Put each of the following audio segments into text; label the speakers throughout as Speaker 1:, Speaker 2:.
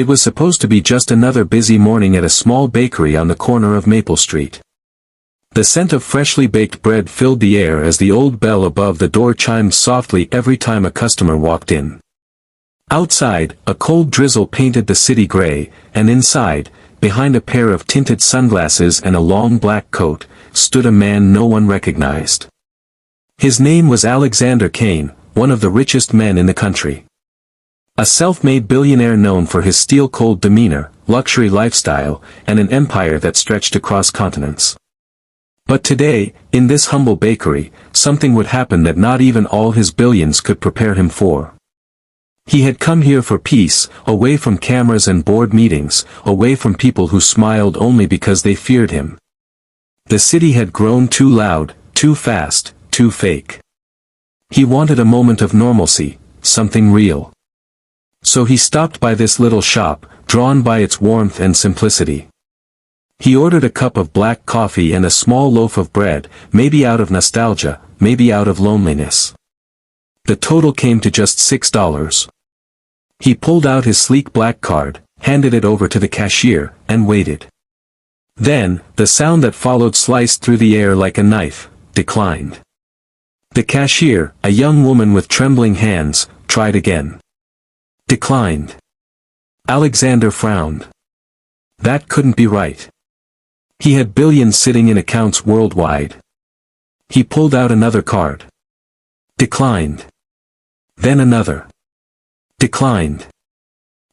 Speaker 1: It was supposed to be just another busy morning at a small bakery on the corner of Maple Street. The scent of freshly baked bread filled the air as the old bell above the door chimed softly every time a customer walked in. Outside, a cold drizzle painted the city gray, and inside, behind a pair of tinted sunglasses and a long black coat, stood a man no one recognized. His name was Alexander Kane, one of the richest men in the country. A self-made billionaire known for his steel-cold demeanor, luxury lifestyle, and an empire that stretched across continents. But today, in this humble bakery, something would happen that not even all his billions could prepare him for. He had come here for peace, away from cameras and board meetings, away from people who smiled only because they feared him. The city had grown too loud, too fast, too fake. He wanted a moment of normalcy, something real. So he stopped by this little shop, drawn by its warmth and simplicity. He ordered a cup of black coffee and a small loaf of bread, maybe out of nostalgia, maybe out of loneliness. The total came to just $6. He pulled out his sleek black card, handed it over to the cashier, and waited. Then, the sound that followed sliced through the air like a knife, declined. The cashier, a young woman with trembling hands, tried again. Declined. Alexander frowned. That couldn't be right. He had billions sitting in accounts worldwide. He pulled out another card. Declined. Then another. Declined.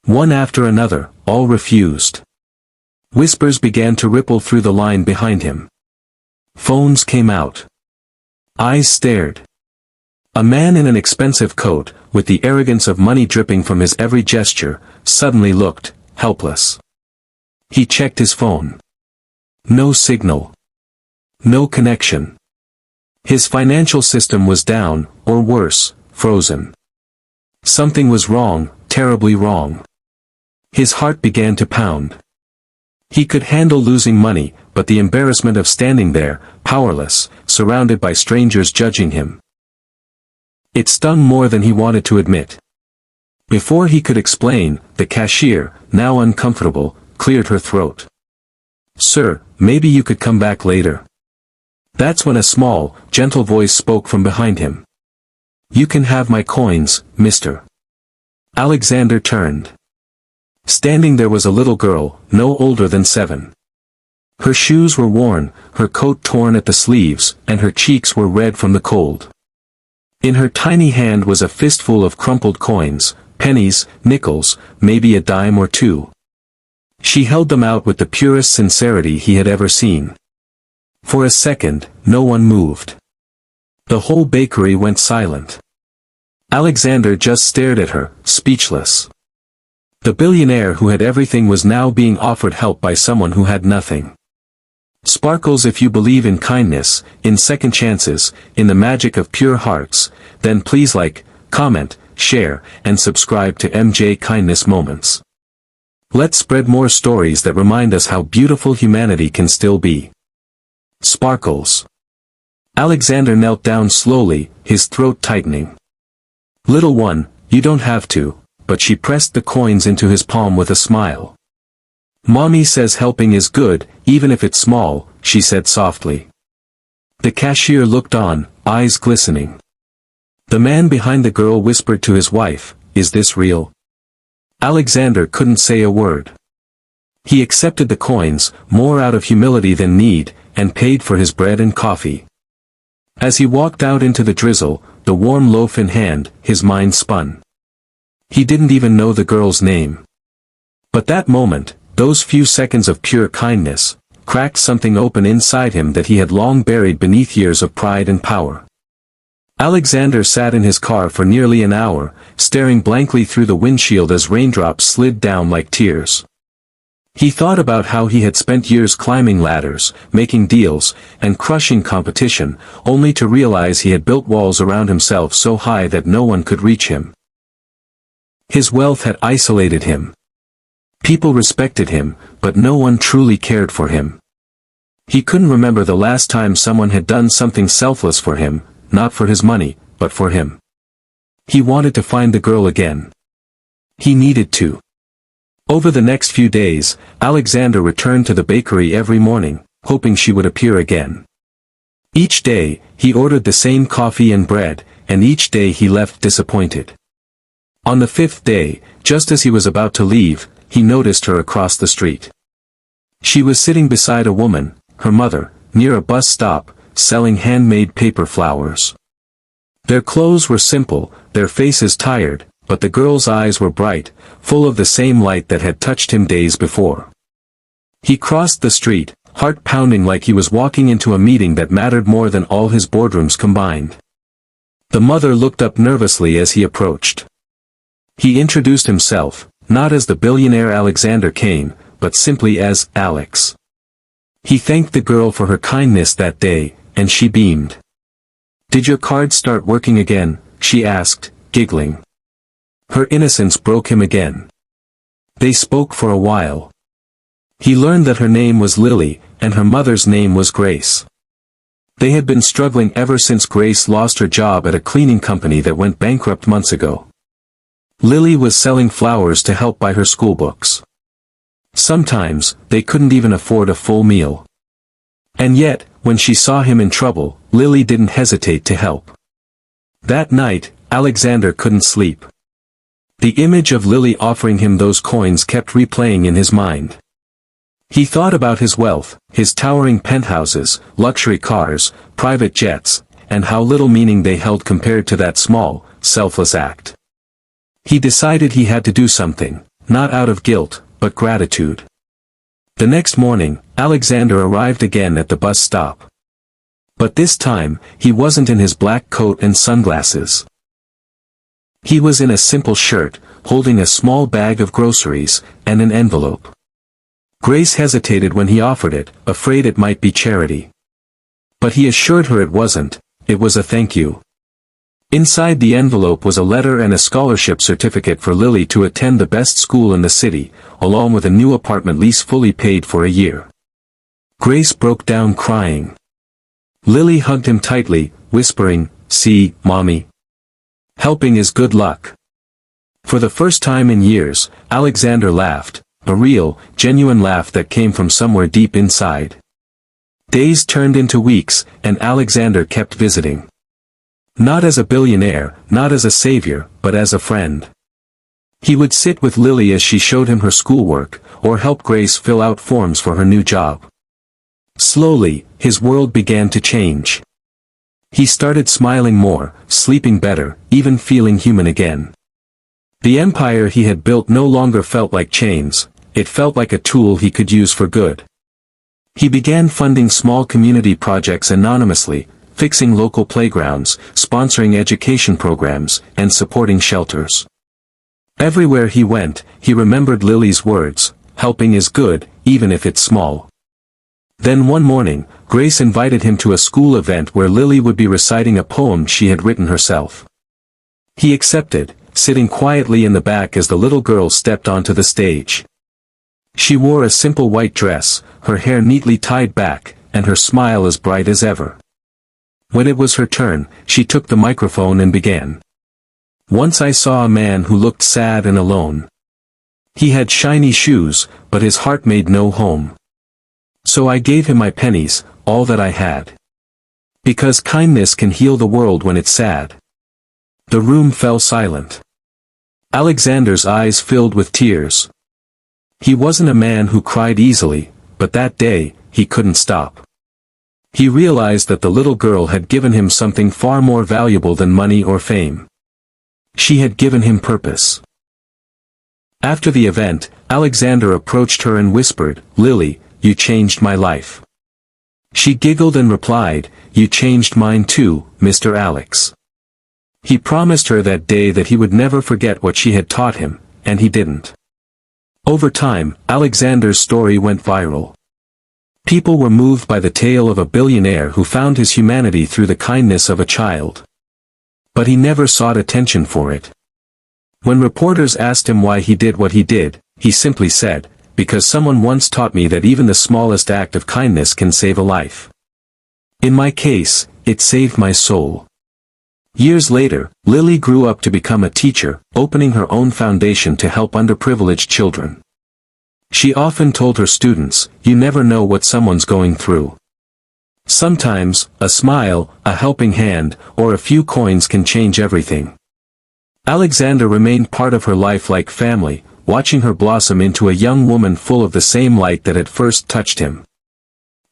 Speaker 1: One after another, all refused. Whispers began to ripple through the line behind him. Phones came out. Eyes stared. A man in an expensive coat, with the arrogance of money dripping from his every gesture, suddenly looked helpless. He checked his phone. No signal. No connection. His financial system was down, or worse, frozen. Something was wrong, terribly wrong. His heart began to pound. He could handle losing money, but the embarrassment of standing there, powerless, surrounded by strangers judging him. It stung more than he wanted to admit. Before he could explain, the cashier, now uncomfortable, cleared her throat. "Sir, maybe you could come back later." That's when a small, gentle voice spoke from behind him. "You can have my coins, mister." Alexander turned. Standing there was a little girl, no older than 7. Her shoes were worn, her coat torn at the sleeves, and her cheeks were red from the cold. In her tiny hand was a fistful of crumpled coins, pennies, nickels, maybe a dime or two. She held them out with the purest sincerity he had ever seen. For a second, no one moved. The whole bakery went silent. Alexander just stared at her, speechless. The billionaire who had everything was now being offered help by someone who had nothing. Sparkles, if you believe in kindness, in second chances, in the magic of pure hearts, then please like, comment, share, and subscribe to MJ Kindness Moments. Let's spread more stories that remind us how beautiful humanity can still be. Sparkles. Alexander knelt down slowly, his throat tightening. "Little one, you don't have to," but she pressed the coins into his palm with a smile. "Mommy says helping is good, even if it's small," she said softly. The cashier looked on, eyes glistening. The man behind the girl whispered to his wife, "Is this real?" Alexander couldn't say a word. He accepted the coins, more out of humility than need, and paid for his bread and coffee. As he walked out into the drizzle, the warm loaf in hand, his mind spun. He didn't even know the girl's name. But that moment, those few seconds of pure kindness, cracked something open inside him that he had long buried beneath years of pride and power. Alexander sat in his car for nearly an hour, staring blankly through the windshield as raindrops slid down like tears. He thought about how he had spent years climbing ladders, making deals, and crushing competition, only to realize he had built walls around himself so high that no one could reach him. His wealth had isolated him. People respected him, but no one truly cared for him. He couldn't remember the last time someone had done something selfless for him, not for his money, but for him. He wanted to find the girl again. He needed to. Over the next few days, Alexander returned to the bakery every morning, hoping she would appear again. Each day, he ordered the same coffee and bread, and each day he left disappointed. On the fifth day, just as he was about to leave, he noticed her across the street. She was sitting beside a woman, her mother, near a bus stop, selling handmade paper flowers. Their clothes were simple, their faces tired, but the girl's eyes were bright, full of the same light that had touched him days before. He crossed the street, heart pounding like he was walking into a meeting that mattered more than all his boardrooms combined. The mother looked up nervously as he approached. He introduced himself, not as the billionaire Alexander Kane, but simply as Alex. He thanked the girl for her kindness that day, and she beamed. "Did your card start working again?" she asked, giggling. Her innocence broke him again. They spoke for a while. He learned that her name was Lily, and her mother's name was Grace. They had been struggling ever since Grace lost her job at a cleaning company that went bankrupt months ago. Lily was selling flowers to help buy her schoolbooks. Sometimes, they couldn't even afford a full meal. And yet, when she saw him in trouble, Lily didn't hesitate to help. That night, Alexander couldn't sleep. The image of Lily offering him those coins kept replaying in his mind. He thought about his wealth, his towering penthouses, luxury cars, private jets, and how little meaning they held compared to that small, selfless act. He decided he had to do something, not out of guilt, but gratitude. The next morning, Alexander arrived again at the bus stop. But this time, he wasn't in his black coat and sunglasses. He was in a simple shirt, holding a small bag of groceries, and an envelope. Grace hesitated when he offered it, afraid it might be charity. But he assured her it wasn't, it was a thank you. Inside the envelope was a letter and a scholarship certificate for Lily to attend the best school in the city, along with a new apartment lease fully paid for a year. Grace broke down crying. Lily hugged him tightly, whispering, "See, Mommy. Helping is good luck." For the first time in years, Alexander laughed, a real, genuine laugh that came from somewhere deep inside. Days turned into weeks, and Alexander kept visiting. Not as a billionaire, not as a savior, but as a friend. He would sit with Lily as she showed him her schoolwork, or help Grace fill out forms for her new job. Slowly, his world began to change. He started smiling more, sleeping better, even feeling human again. The empire he had built no longer felt like chains, it felt like a tool he could use for good. He began funding small community projects anonymously, fixing local playgrounds, sponsoring education programs, and supporting shelters. Everywhere he went, he remembered Lily's words, "Helping is good, even if it's small." Then one morning, Grace invited him to a school event where Lily would be reciting a poem she had written herself. He accepted, sitting quietly in the back as the little girl stepped onto the stage. She wore a simple white dress, her hair neatly tied back, and her smile as bright as ever. When it was her turn, she took the microphone and began. "Once I saw a man who looked sad and alone. He had shiny shoes, but his heart made no home. So I gave him my pennies, all that I had. Because kindness can heal the world when it's sad." The room fell silent. Alexander's eyes filled with tears. He wasn't a man who cried easily, but that day, he couldn't stop. He realized that the little girl had given him something far more valuable than money or fame. She had given him purpose. After the event, Alexander approached her and whispered, "Lily, you changed my life." She giggled and replied, "You changed mine too, Mr. Alex." He promised her that day that he would never forget what she had taught him, and he didn't. Over time, Alexander's story went viral. People were moved by the tale of a billionaire who found his humanity through the kindness of a child. But he never sought attention for it. When reporters asked him why he did what he did, he simply said, "Because someone once taught me that even the smallest act of kindness can save a life. In my case, it saved my soul." Years later, Lily grew up to become a teacher, opening her own foundation to help underprivileged children. She often told her students, "You never know what someone's going through. Sometimes, a smile, a helping hand, or a few coins can change everything." Alexander remained part of her life like family, watching her blossom into a young woman full of the same light that had first touched him.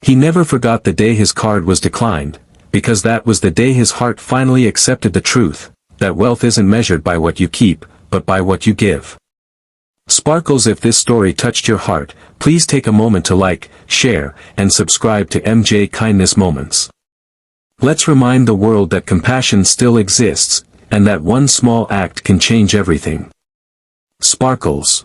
Speaker 1: He never forgot the day his card was declined, because that was the day his heart finally accepted the truth, that wealth isn't measured by what you keep, but by what you give. Sparkles, if this story touched your heart, please take a moment to like, share, and subscribe to MJ Kindness Moments. Let's remind the world that compassion still exists, and that one small act can change everything. Sparkles.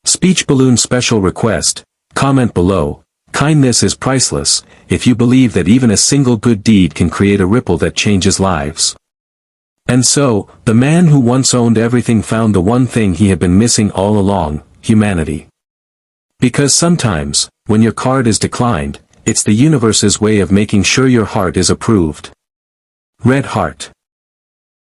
Speaker 1: Speech balloon special request, comment below. Kindness is priceless, if you believe that even a single good deed can create a ripple that changes lives. And so, the man who once owned everything found the one thing he had been missing all along, humanity. Because sometimes, when your card is declined, it's the universe's way of making sure your heart is approved. Red Heart.